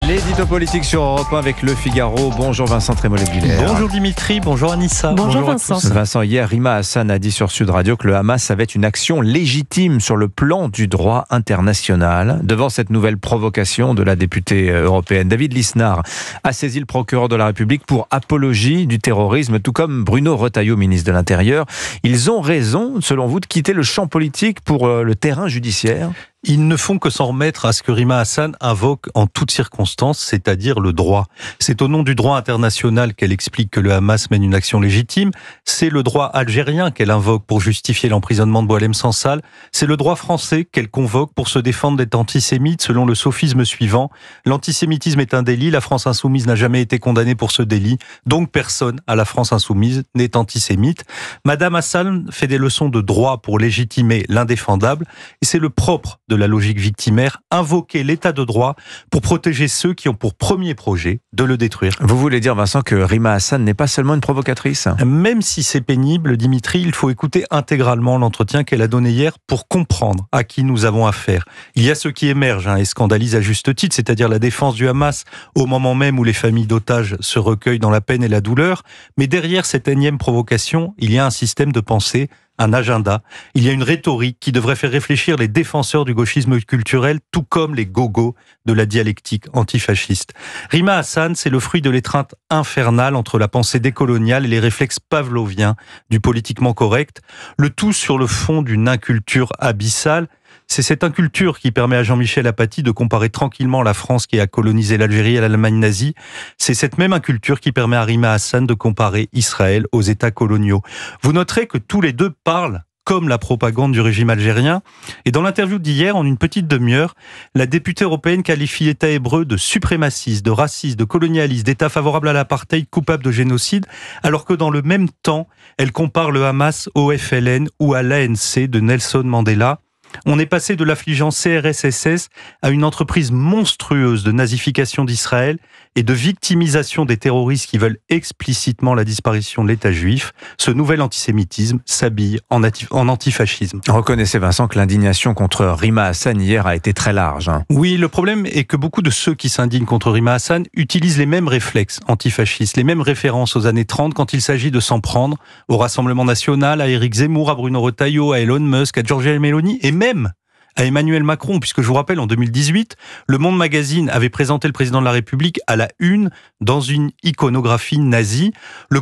L'édito politique sur Europe 1 avec Le Figaro. Bonjour Vincent Trémollet-Buller. Bonjour Dimitri, bonjour Anissa. Bonjour Vincent. Vincent, hier, Rima Hassan a dit sur Sud Radio que le Hamas avait une action légitime sur le plan du droit international. Devant cette nouvelle provocation de la députée européenne, David Lisnard a saisi le procureur de la République pour apologie du terrorisme, tout comme Bruno Retailleau, ministre de l'Intérieur. Ils ont raison, selon vous, de quitter le champ politique pour le terrain judiciaire ? Ils ne font que s'en remettre à ce que Rima Hassan invoque en toutes circonstances, c'est-à-dire le droit. C'est au nom du droit international qu'elle explique que le Hamas mène une action légitime. C'est le droit algérien qu'elle invoque pour justifier l'emprisonnement de Boualem Sansal. C'est le droit français qu'elle convoque pour se défendre d'être antisémite selon le sophisme suivant. L'antisémitisme est un délit, la France insoumise n'a jamais été condamnée pour ce délit, donc personne à la France insoumise n'est antisémite. Madame Hassan fait des leçons de droit pour légitimer l'indéfendable, et c'est le propre de la logique victimaire, invoquer l'état de droit pour protéger ceux qui ont pour premier projet de le détruire. Vous voulez dire, Vincent, que Rima Hassan n'est pas seulement une provocatrice ? Même si c'est pénible, Dimitri, il faut écouter intégralement l'entretien qu'elle a donné hier pour comprendre à qui nous avons affaire. Il y a ceux qui émergent et scandalisent à juste titre, c'est-à-dire la défense du Hamas au moment même où les familles d'otages se recueillent dans la peine et la douleur. Mais derrière cette énième provocation, il y a un système de pensée, un agenda. Il y a une rhétorique qui devrait faire réfléchir les défenseurs du gauchisme culturel, tout comme les gogos de la dialectique antifasciste. Rima Hassan, c'est le fruit de l'étreinte infernale entre la pensée décoloniale et les réflexes pavloviens du politiquement correct, le tout sur le fond d'une inculture abyssale. C'est cette inculture qui permet à Jean-Michel Apathy de comparer tranquillement la France qui a colonisé l'Algérie à l'Allemagne nazie. C'est cette même inculture qui permet à Rima Hassan de comparer Israël aux États coloniaux. Vous noterez que tous les deux parlent comme la propagande du régime algérien. Et dans l'interview d'hier, en une petite demi-heure, la députée européenne qualifie l'État hébreu de suprémaciste, de raciste, de colonialiste, d'État favorable à l'apartheid, coupable de génocide, alors que dans le même temps, elle compare le Hamas au FLN ou à l'ANC de Nelson Mandela. On est passé de l'affligeant CRSSS à une entreprise monstrueuse de nazification d'Israël et de victimisation des terroristes qui veulent explicitement la disparition de l'État juif. Ce nouvel antisémitisme s'habille en antifascisme. Reconnaissez, Vincent, que l'indignation contre Rima Hassan hier a été très large. Oui, le problème est que beaucoup de ceux qui s'indignent contre Rima Hassan utilisent les mêmes réflexes antifascistes, les mêmes références aux années 30 quand il s'agit de s'en prendre au Rassemblement national, à Éric Zemmour, à Bruno Retailleau, à Elon Musk, à Giorgia Meloni et même à Emmanuel Macron, puisque je vous rappelle, en 2018, Le Monde Magazine avait présenté le président de la République à la une dans une iconographie nazie. Le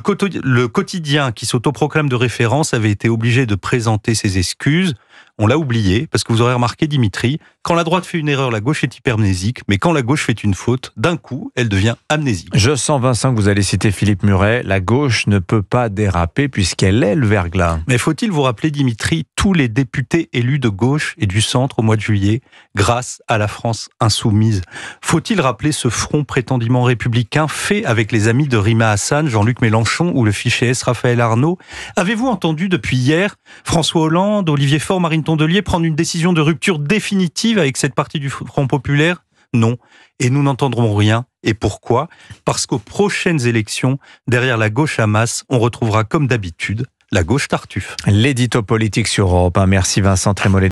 quotidien qui s'autoproclame de référence avait été obligé de présenter ses excuses. On l'a oublié, parce que vous aurez remarqué, Dimitri, quand la droite fait une erreur, la gauche est hypermnésique, mais quand la gauche fait une faute, d'un coup, elle devient amnésique. Je sens, Vincent, que vous allez citer Philippe Muret, la gauche ne peut pas déraper puisqu'elle est le verglas. Mais faut-il vous rappeler, Dimitri, tous les députés élus de gauche et du centre au mois de juillet, grâce à la France insoumise? Faut-il rappeler ce front prétendument républicain fait avec les amis de Rima Hassan, Jean-Luc Mélenchon ou le fiché S Raphaël Arnaud? Avez-vous entendu depuis hier François Hollande, Olivier Faure, Marine Tondelier prendre une décision de rupture définitive avec cette partie du Front populaire? Non. Et nous n'entendrons rien. Et pourquoi? Parce qu'aux prochaines élections, derrière la gauche Hamas, on retrouvera comme d'habitude la gauche Tartuffe. L'édito politique sur Europe 1. Merci Vincent Trémollet.